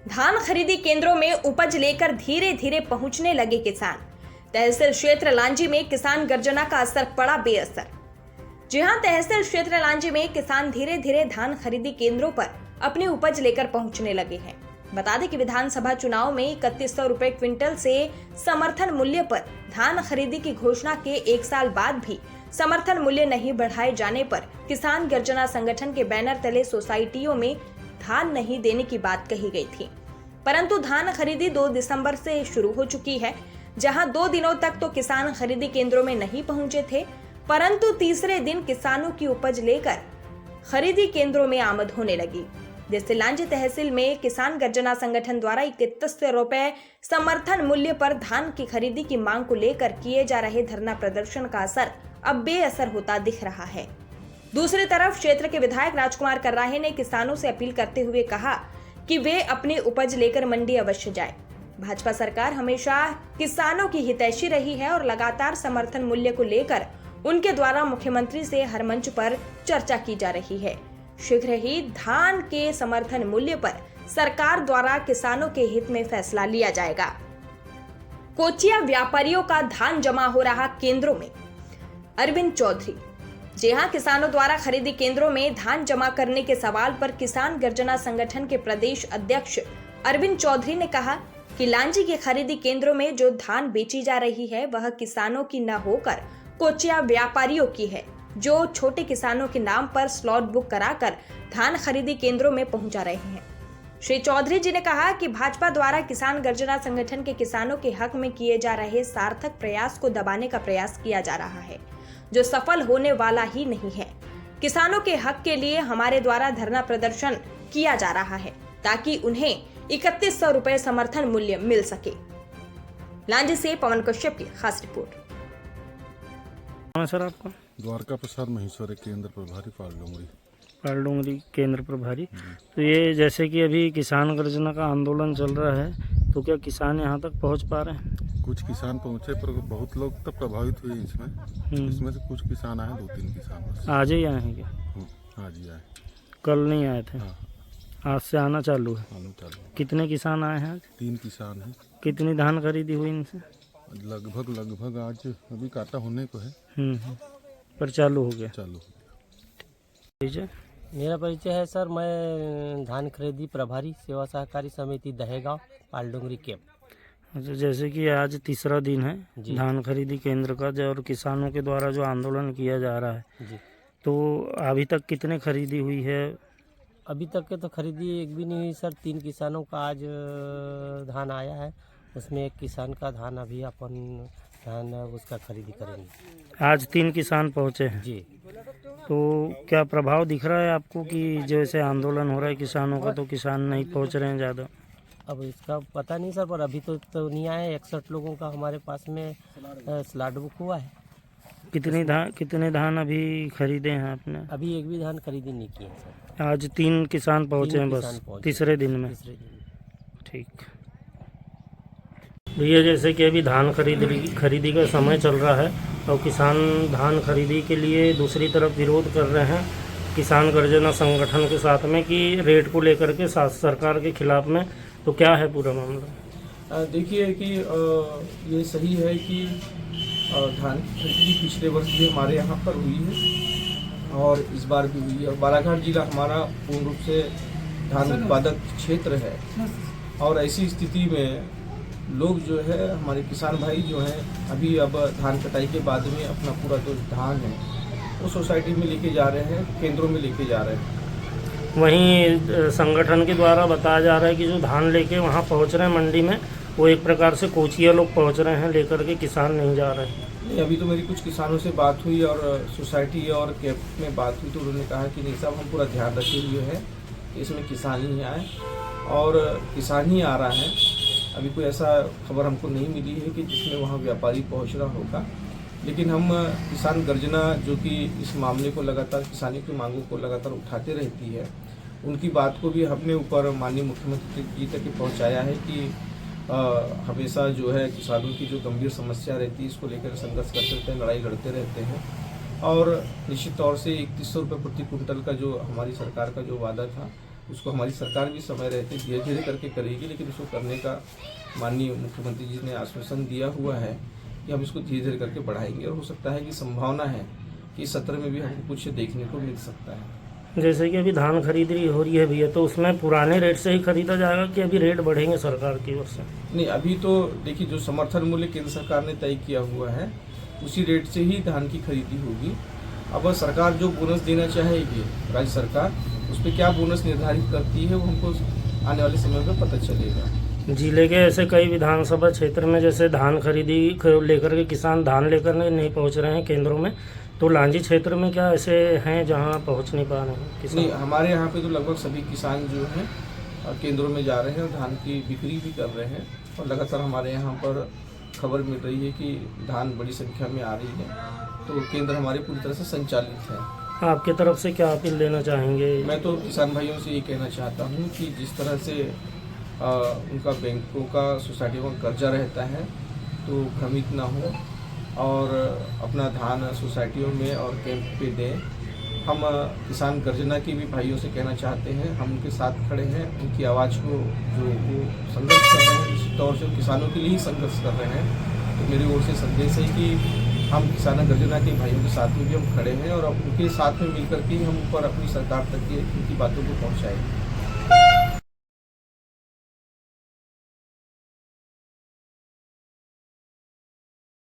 धान खरीदी केंद्रों में उपज लेकर धीरे धीरे पहुंचने लगे किसान। तहसील क्षेत्र लांजी में किसान गर्जना का असर पड़ा बेअसर। जी हां, तहसील क्षेत्र लांजी में किसान धीरे धीरे धान खरीदी केंद्रों पर अपनी उपज लेकर पहुंचने लगे हैं। बता दें कि विधानसभा चुनाव में 3100 रुपए क्विंटल से समर्थन मूल्य पर धान खरीदी की घोषणा के 1 साल बाद भी समर्थन मूल्य नहीं बढ़ाए जाने पर किसान गर्जना संगठन के बैनर तले सोसाइटियों में धान नहीं देने की बात कही गई थी। परंतु धान खरीदी 2 दिसंबर से शुरू हो चुकी है, जहां 2 दिनों तक तो किसान खरीदी केंद्रों में नहीं पहुंचे थे, परंतु तीसरे दिन किसानों की उपज लेकर खरीदी केंद्रों में आमद होने लगी, जिससे लांजी तहसील में किसान गर्जना संगठन द्वारा 3100 रुपए समर्थन मूल्य पर धान की खरीदी की मांग को लेकर किए जा रहे धरना प्रदर्शन का असर अब बेअसर होता दिख रहा है। दूसरी तरफ क्षेत्र के विधायक राजकुमार कर्राहे ने किसानों से अपील करते हुए कहा कि वे अपनी उपज लेकर मंडी अवश्य जाए। भाजपा सरकार हमेशा किसानों की हितैषी रही है और लगातार समर्थन मूल्य को लेकर उनके द्वारा मुख्यमंत्री से हर मंच पर चर्चा की जा रही है। शीघ्र ही धान के समर्थन मूल्य पर सरकार द्वारा किसानों के हित में फैसला लिया जाएगा। कोचिया व्यापारियों का धान जमा हो रहा केंद्रों में। अरविंद चौधरी। जी हां, किसानों द्वारा खरीदी केंद्रों में धान जमा करने के सवाल पर किसान गर्जना संगठन के प्रदेश अध्यक्ष अरविंद चौधरी ने कहा कि लांजी के खरीदी केंद्रों में जो धान बेची जा रही है वह किसानों की न होकर कोचिया व्यापारियों की है, जो छोटे किसानों के नाम पर स्लॉट बुक कराकर धान खरीदी केंद्रों में पहुंचा रहे हैं। श्री चौधरी जी ने कहा कि भाजपा द्वारा किसान गर्जना संगठन के किसानों के हक में किए जा रहे सार्थक प्रयास को दबाने का प्रयास किया जा रहा है, जो सफल होने वाला ही नहीं है। किसानों के हक के लिए हमारे द्वारा धरना प्रदर्शन किया जा रहा है ताकि उन्हें 3100 रुपए समर्थन मूल्य मिल सके। लांजी से पवन कश्यप की खास रिपोर्ट। सर आपका? द्वारका प्रसाद महेश्वरी केंद्र प्रभारी पालडोंगरी केंद्र प्रभारी। तो ये जैसे कि अभी किसान गर्जना का आंदोलन चल रहा है, तो क्या किसान यहाँ तक पहुँच पा रहे हैं? कुछ किसान पहुंचे पर बहुत लोग तो प्रभावित हुए इसमें से कुछ किसान आए, 2-3 किसान बस। आज ही आए हैं क्या? आज ही आए, कल नहीं आए थे। हाँ। आज से आना चालू है। कितने किसान आए हैं आज? 3 किसान हैं। कितनी धान खरीदी हुई इनसे? लगभग आज अभी काटा होने को है। पर चालू हो गया। मेरा परिचय है सर, मैं धान खरीदी प्रभारी सेवा सहकारी समिति दहेगांव पालडोंगरी कैंप। अच्छा, जैसे कि आज तीसरा दिन है धान खरीदी केंद्र का और किसानों के द्वारा जो आंदोलन किया जा रहा है जी, तो अभी तक कितने खरीदी हुई है? अभी तक के तो खरीदी एक भी नहीं हुई सर। 3 किसानों का आज धान आया है, उसमें एक किसान का धान अभी अपन धान उसका खरीदी करेंगे। आज 3 किसान पहुंचे हैं जी। तो क्या प्रभाव दिख रहा है आपको कि जैसे आंदोलन हो रहा है किसानों का, तो किसान नहीं पहुंच रहे हैं ज़्यादा? अब इसका पता नहीं सर, पर अभी तो नहीं आए। 61 लोगों का हमारे पास में स्लॉट बुक हुआ है। कितने धान अभी खरीदे हैं आपने? अभी एक भी धान खरीदी नहीं की है सर। आज 3 किसान पहुंचे हैं बस तीसरे दिन में। ठीक भैया, जैसे कि अभी धान खरीदी का समय चल रहा है और किसान धान खरीदी के लिए दूसरी तरफ विरोध कर रहे हैं किसान गर्जना संगठन के साथ में कि रेट को लेकर के सरकार के खिलाफ में, तो क्या है पूरा मामला? देखिए कि ये सही है कि धान की खरीदी पिछले वर्ष भी हमारे यहाँ पर हुई है और इस बार भी हुई है। और बालाघाट जिला हमारा पूर्ण रूप से धान उत्पादक क्षेत्र है और ऐसी स्थिति में लोग जो है, हमारे किसान भाई जो हैं, अभी अब धान कटाई के बाद में अपना पूरा जो धान है वो सोसाइटी में लेके जा रहे हैं, केंद्रों में लेके जा रहे हैं। वहीं संगठन के द्वारा बताया जा रहा है कि जो धान लेके वहाँ पहुँच रहे हैं मंडी में, वो एक प्रकार से कोचिया लोग पहुँच रहे हैं लेकर के, किसान नहीं जा रहे हैं। नहीं, अभी तो मेरी कुछ किसानों से बात हुई और सोसाइटी और कैंप में बात हुई, तो उन्होंने कहा कि नहीं साहब, हम पूरा ध्यान रखे हुए हैं इसमें किसान ही आए और किसान ही आ रहा है। अभी कोई ऐसा खबर हमको नहीं मिली है कि जिसमें वहाँ व्यापारी पहुँच रहा होगा, लेकिन हम किसान गर्जना जो कि इस मामले को लगातार, किसानी की मांगों को लगातार उठाते रहती है, उनकी बात को भी हमने ऊपर माननीय मुख्यमंत्री जी तक पहुँचाया है कि हमेशा जो है किसानों की जो गंभीर समस्या रहती है इसको लेकर संघर्ष करते रहते हैं, लड़ाई लड़ते रहते हैं और निश्चित तौर से 3100 रुपये प्रति कुंटल का जो हमारी सरकार का जो वादा था उसको हमारी सरकार भी समय रहते धीरे धीरे करके करेगी, लेकिन उसको करने का माननीय मुख्यमंत्री जी ने आश्वासन दिया हुआ है कि हम इसको धीरे धीरे करके बढ़ाएंगे, और हो सकता है कि संभावना है कि सत्र में भी हमको कुछ देखने को मिल सकता है। जैसे कि अभी धान खरीदी हो रही है भैया, तो उसमें पुराने रेट से ही खरीदा जाएगा कि अभी रेट बढ़ेंगे सरकार की ओर से? नहीं, अभी तो देखिए जो समर्थन मूल्य केंद्र सरकार ने तय किया हुआ है उसी रेट से ही धान की खरीदी होगी। अब सरकार जो बोनस देना चाहेगी, राज्य सरकार उस पर क्या बोनस निर्धारित करती है वो हमको आने वाले समय में पता चलेगा। जिले के ऐसे कई विधानसभा क्षेत्र में जैसे धान खरीदी लेकर के किसान धान लेकर नहीं पहुंच रहे हैं केंद्रों में, तो लांजी क्षेत्र में क्या ऐसे हैं जहां पहुंच नहीं पा रहे हैं किसान? नहीं, हमारे यहाँ पे तो लगभग सभी किसान जो हैं केंद्रों में जा रहे हैं और धान की बिक्री भी कर रहे हैं, और लगातार हमारे यहाँ पर खबर मिल रही है कि धान बड़ी संख्या में आ रही है, तो केंद्र हमारे पूरी तरह से संचालित है। आपकी तरफ से क्या अपील देना चाहेंगे? मैं तो किसान भाइयों से ये कहना चाहता हूँ कि जिस तरह से उनका बैंकों का, सोसाइटियों का कर्जा रहता है, तो भ्रमित ना हो और अपना धान सोसाइटियों में और कैंप पे दें। हम किसान गर्जना के भी भाइयों से कहना चाहते हैं, हम उनके साथ खड़े हैं, उनकी आवाज़ को जो वो संघर्ष कर रहे हैं, इस तौर से किसानों के लिए ही संघर्ष कर रहे हैं। तो मेरी ओर से संदेश है कि हम किसान गर्जना के भाइयों के साथ में भी हम खड़े हैं और उनके साथ में मिलकर के हम ऊपर अपनी सरकार तक की उनकी बातों को पहुँचाएँ।